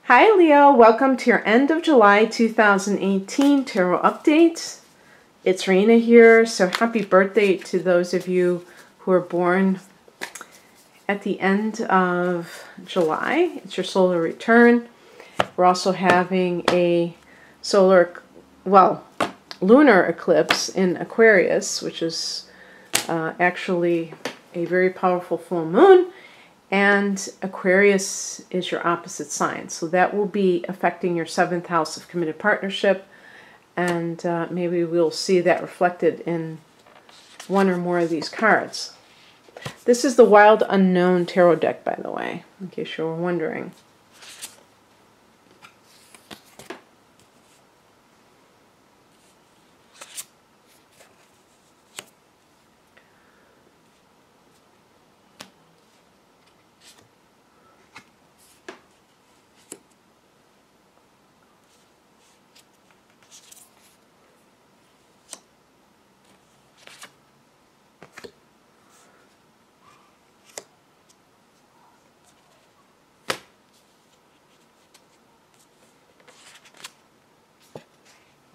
Hi Leo, welcome to your end of July 2018 tarot update. It's Raina here, so happy birthday to those of you who are born at the end of July. It's your solar return. We're also having a lunar eclipse in Aquarius, which is actually a very powerful full moon. And Aquarius is your opposite sign. So that will be affecting your 7th house of committed partnership. And maybe we'll see that reflected in one or more of these cards. This is the Wild Unknown Tarot deck, by the way, in case you were wondering.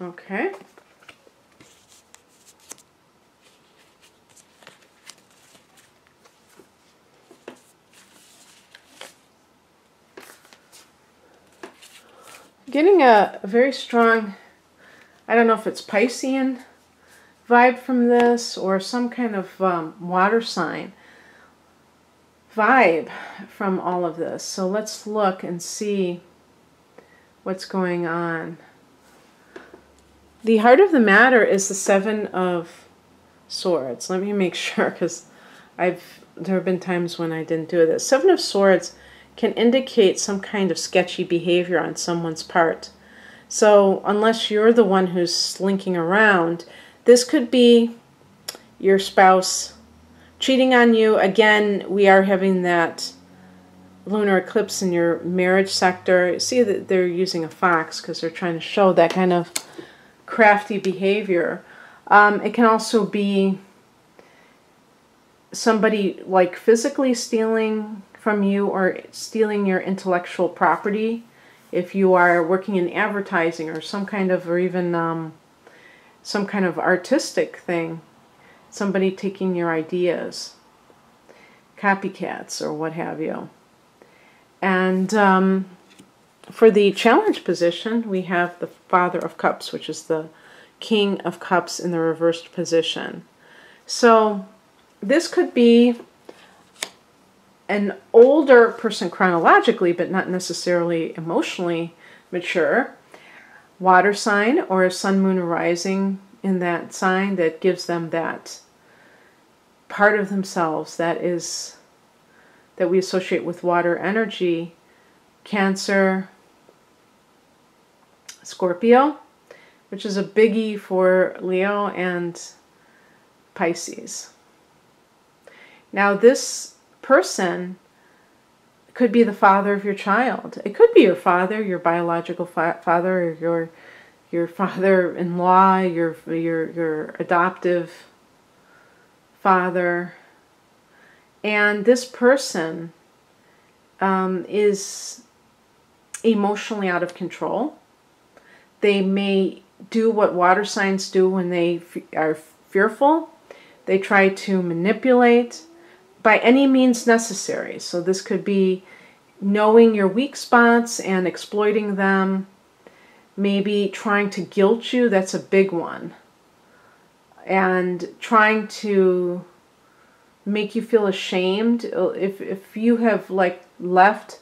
Okay. Getting a very strong, I don't know if it's Piscean vibe from this or some kind of water sign vibe from all of this. So let's look and see what's going on. The heart of the matter is the 7 of Swords. Let me make sure, because there have been times when I didn't do this. 7 of Swords can indicate some kind of sketchy behavior on someone's part. So unless you're the one who's slinking around, this could be your spouse cheating on you. Again, we are having that lunar eclipse in your marriage sector. You see that they're using a fox because they're trying to show that kind of crafty behavior. It can also be somebody like physically stealing from you or stealing your intellectual property if you are working in advertising or some kind of, or even some kind of artistic thing. Somebody taking your ideas, copycats or what have you. And for the challenge position, we have the Father of Cups, which is the King of Cups in the reversed position. So this could be an older person chronologically, but not necessarily emotionally mature, water sign or a sun, moon, or rising in that sign that gives them that part of themselves that we associate with water energy. Cancer, Scorpio, which is a biggie for Leo, and Pisces. Now this person could be the father of your child. It could be your father, your biological father, or your father-in-law, your adoptive father. And this person is emotionally out of control. They may do what water signs do when they are fearful. They try to manipulate by any means necessary. So this could be knowing your weak spots and exploiting them. Maybe trying to guilt you, that's a big one. And trying to make you feel ashamed. If you have left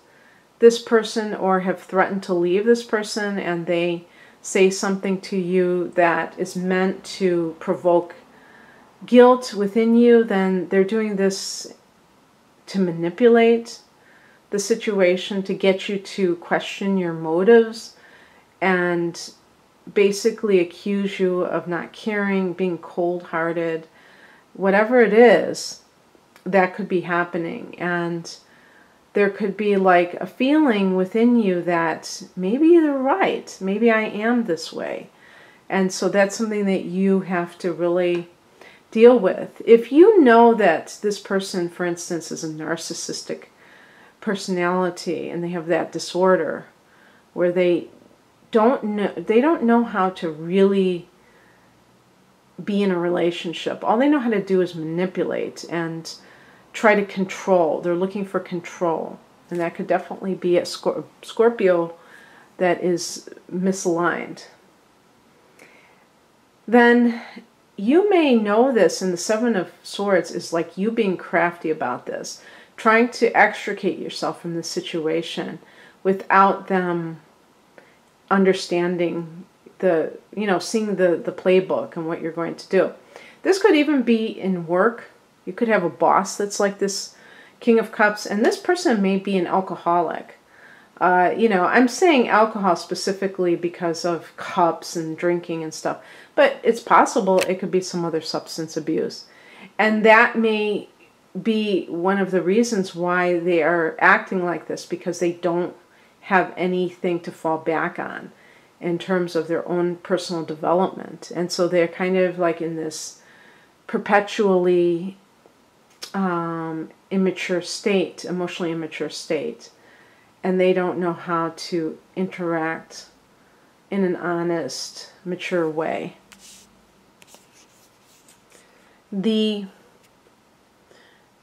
this person or have threatened to leave this person and they say something to you that is meant to provoke guilt within you, then they're doing this to manipulate the situation, to get you to question your motives and basically accuse you of not caring, being cold-hearted, whatever it is that could be happening. And there could be like a feeling within you that maybe they're right, maybe I am this way. And so that's something that you have to really deal with. If you know that this person, for instance, is a narcissistic personality and they have that disorder, where they don't know how to really be in a relationship. All they know how to do is manipulate and try to control. They're looking for control. And that could definitely be a Scorpio that is misaligned. Then you may know this, and the Seven of Swords is like you being crafty about this, trying to extricate yourself from the situation without them understanding seeing the playbook and what you're going to do. This could even be in work. You could have a boss that's like this King of Cups, and this person may be an alcoholic. I'm saying alcohol specifically because of cups and drinking and stuff, but it's possible it could be some other substance abuse. And that may be one of the reasons why they are acting like this, because they don't have anything to fall back on in terms of their own personal development. And so they're kind of like in this perpetually immature state, emotionally immature state. And they don't know how to interact in an honest, mature way. The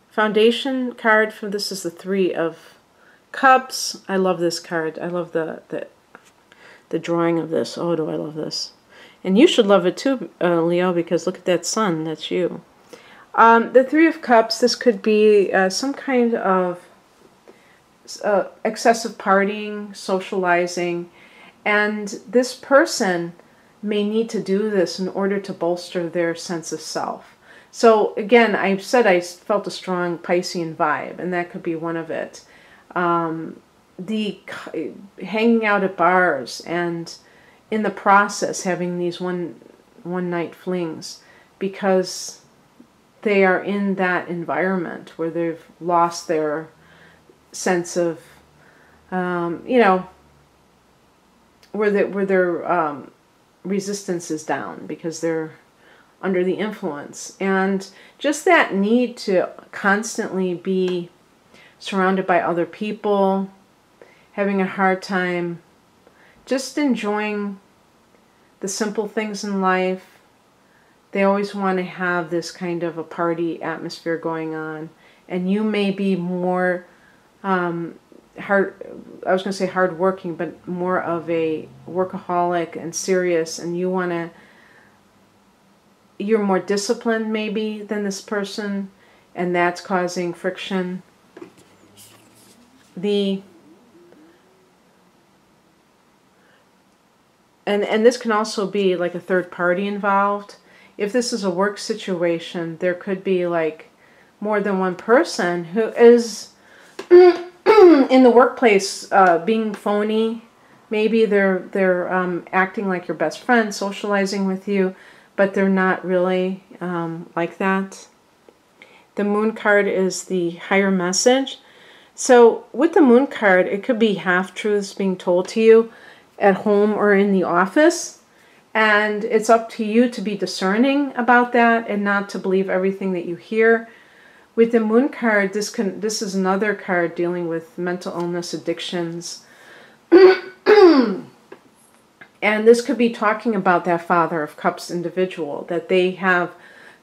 foundation card for this is the Three of Cups. I love this card. I love the drawing of this. Oh, do I love this. And you should love it too, Leo, because look at that sun. That's you. The Three of Cups, this could be some kind of excessive partying, socializing, and this person may need to do this in order to bolster their sense of self. So again, I said I felt a strong Piscean vibe, and that could be one of it. The hanging out at bars and in the process having these one night flings because they are in that environment where they've lost their sense of, where their resistance is down because they're under the influence. And just that need to constantly be surrounded by other people, having a hard time just enjoying the simple things in life. They always want to have this kind of a party atmosphere going on. And you may be more hardworking, but more of a workaholic and serious, and you're more disciplined maybe than this person, and that's causing friction. And this can also be like a third party involved. If this is a work situation, there could be like more than one person who is in the workplace being phony. Maybe they're acting like your best friend, socializing with you, but they're not really like that. The Moon card is the higher message. So with the Moon card, it could be half-truths being told to you at home or in the office. And it's up to you to be discerning about that and not to believe everything that you hear. With the Moon card, this is another card dealing with mental illness, addictions. And this could be talking about that Father of Cups individual, that they have,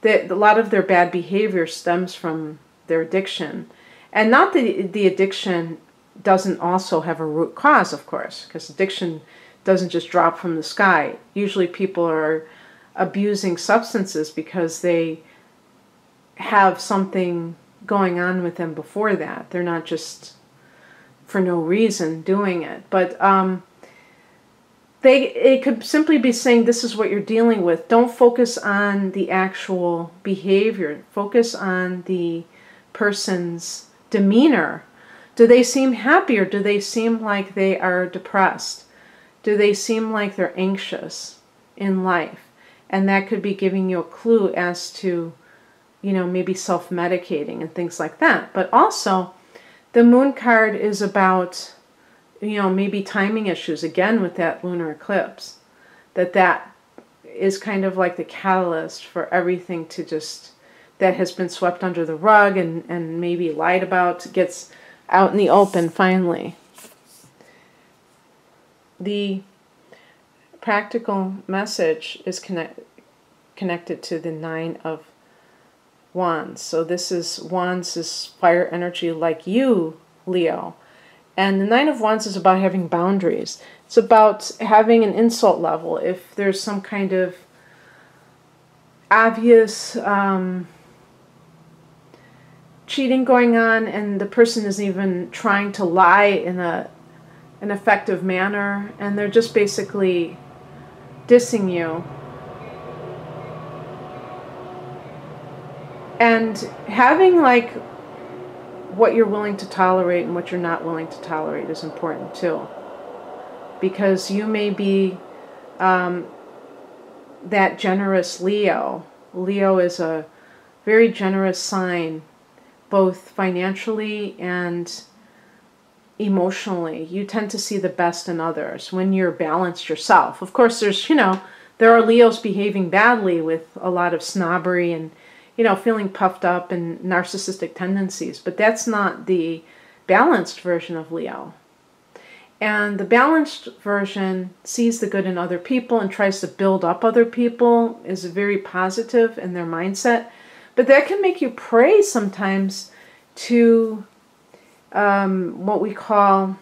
that a lot of their bad behavior stems from their addiction. And not that the addiction doesn't also have a root cause, of course, because addiction doesn't just drop from the sky. Usually people are abusing substances because they have something going on with them before that. They're not just for no reason doing it. But it could simply be saying this is what you're dealing with. Don't focus on the actual behavior. Focus on the person's demeanor. Do they seem happy or do they seem like they are depressed? Do they seem like they're anxious in life? And that could be giving you a clue as to, maybe self-medicating and things like that. But also, the Moon card is about, maybe timing issues, again with that lunar eclipse. That is kind of like the catalyst for everything to just, that has been swept under the rug and maybe lied about, gets out in the open finally. the practical message is connected to the Nine of Wands. So this is Wands is fire energy like you, Leo. And the Nine of Wands is about having boundaries. It's about having an insult level. If there's some kind of obvious cheating going on and the person isn't even trying to lie in an effective manner and they're just basically dissing you, and having like what you're willing to tolerate and what you're not willing to tolerate is important too, because you may be that generous Leo. Leo is a very generous sign, both financially and emotionally. You tend to see the best in others when you're balanced yourself. Of course, there's, there are Leos behaving badly with a lot of snobbery and, feeling puffed up and narcissistic tendencies, but that's not the balanced version of Leo. And the balanced version sees the good in other people and tries to build up other people, is very positive in their mindset. But that can make you prey sometimes to what we call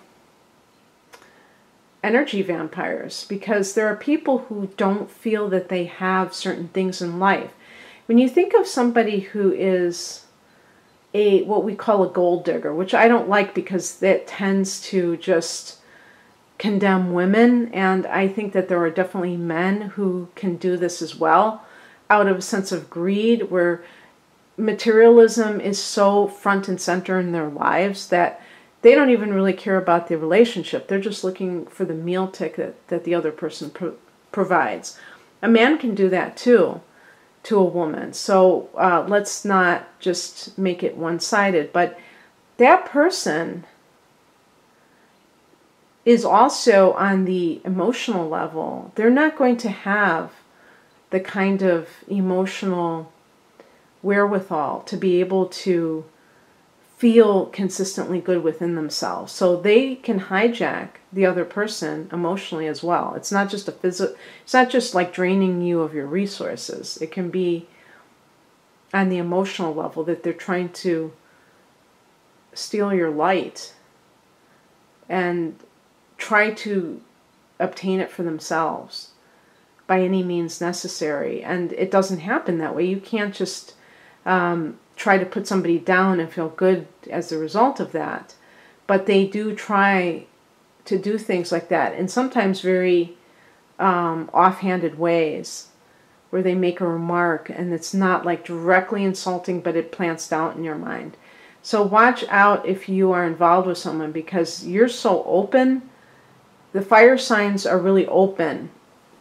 energy vampires, because there are people who don't feel that they have certain things in life. When you think of somebody who is what we call a gold digger, which I don't like because that tends to just condemn women, and I think that there are definitely men who can do this as well out of a sense of greed, where materialism is so front and center in their lives that they don't even really care about the relationship. They're just looking for the meal ticket that the other person provides. A man can do that too to a woman. So let's not just make it one-sided. But that person is also on the emotional level. They're not going to have the kind of emotional wherewithal to be able to feel consistently good within themselves. So they can hijack the other person emotionally as well. It's not just it's not just like draining you of your resources. It can be on the emotional level that they're trying to steal your light and try to obtain it for themselves by any means necessary. And it doesn't happen that way. You can't just try to put somebody down and feel good as a result of that. But they do try to do things like that, and sometimes very offhanded ways, where they make a remark and it's not like directly insulting, but it plants doubt in your mind. So watch out if you are involved with someone, because you're so open. The fire signs are really open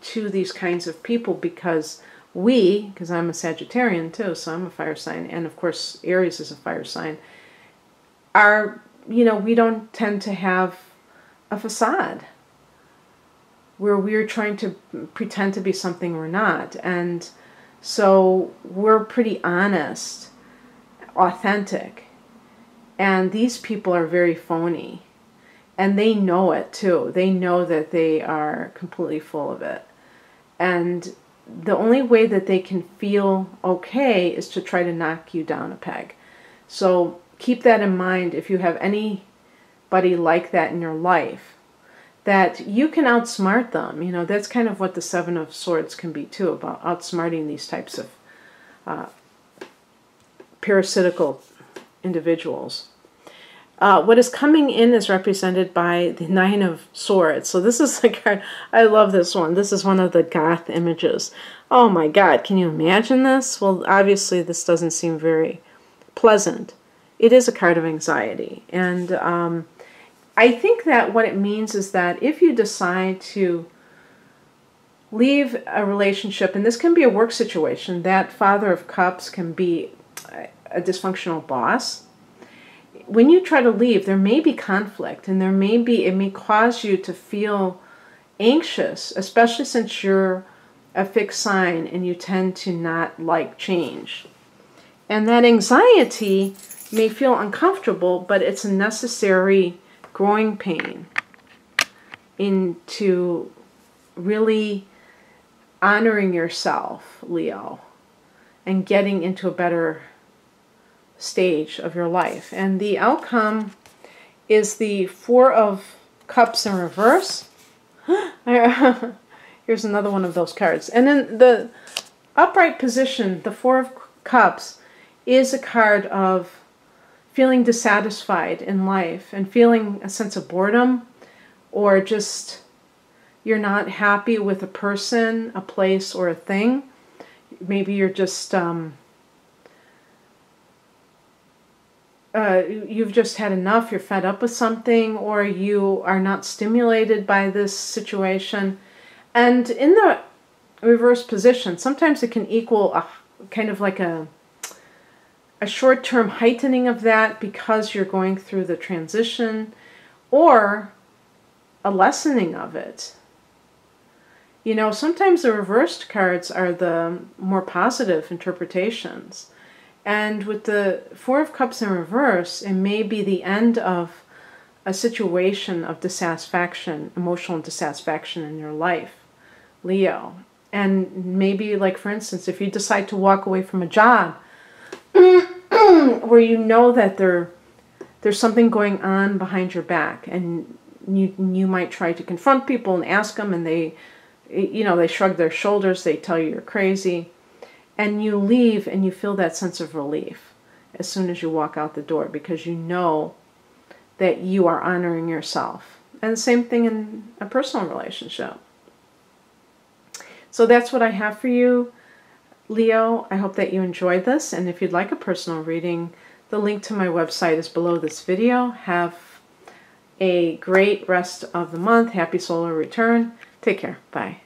to these kinds of people, because because I'm a Sagittarian too, so I'm a fire sign, and of course Aries is a fire sign, we don't tend to have a facade where we're trying to pretend to be something we're not. And so we're pretty honest, authentic, and these people are very phony, and they know it too. They know that they are completely full of it, and the only way that they can feel okay is to try to knock you down a peg. So keep that in mind if you have anybody like that in your life, that you can outsmart them. That's kind of what the Seven of Swords can be too, about outsmarting these types of parasitical individuals. What is coming in is represented by the Nine of Swords. So this is a card, I love this one. This is one of the goth images. Oh my God, can you imagine this? Well, obviously this doesn't seem very pleasant. It is a card of anxiety. And I think that what it means is that if you decide to leave a relationship, and this can be a work situation, that Father of Cups can be a dysfunctional boss. When you try to leave, there may be conflict, and it may cause you to feel anxious, especially since you're a fixed sign and you tend to not like change. And that anxiety may feel uncomfortable, but it's a necessary growing pain. into really honoring yourself, Leo, and getting into a better stage of your life. And the outcome is the Four of Cups in reverse. Here's another one of those cards. And then the upright position, the Four of Cups, is a card of feeling dissatisfied in life and feeling a sense of boredom, or just you're not happy with a person, a place, or a thing. Maybe you're just you've just had enough, you're fed up with something, or you are not stimulated by this situation. And in the reverse position, sometimes it can equal a kind of like a short-term heightening of that because you're going through the transition, or a lessening of it. You know, sometimes the reversed cards are the more positive interpretations. And with the Four of Cups in reverse, it may be the end of a situation of dissatisfaction, emotional dissatisfaction in your life, Leo. And maybe, like, for instance, if you decide to walk away from a job where you know that there's something going on behind your back, and you might try to confront people and ask them, and they shrug their shoulders, they tell you you're crazy. And you leave and you feel that sense of relief as soon as you walk out the door, because you know that you are honoring yourself. And the same thing in a personal relationship. So that's what I have for you, Leo. I hope that you enjoyed this. And if you'd like a personal reading, the link to my website is below this video. Have a great rest of the month. Happy solar return. Take care. Bye.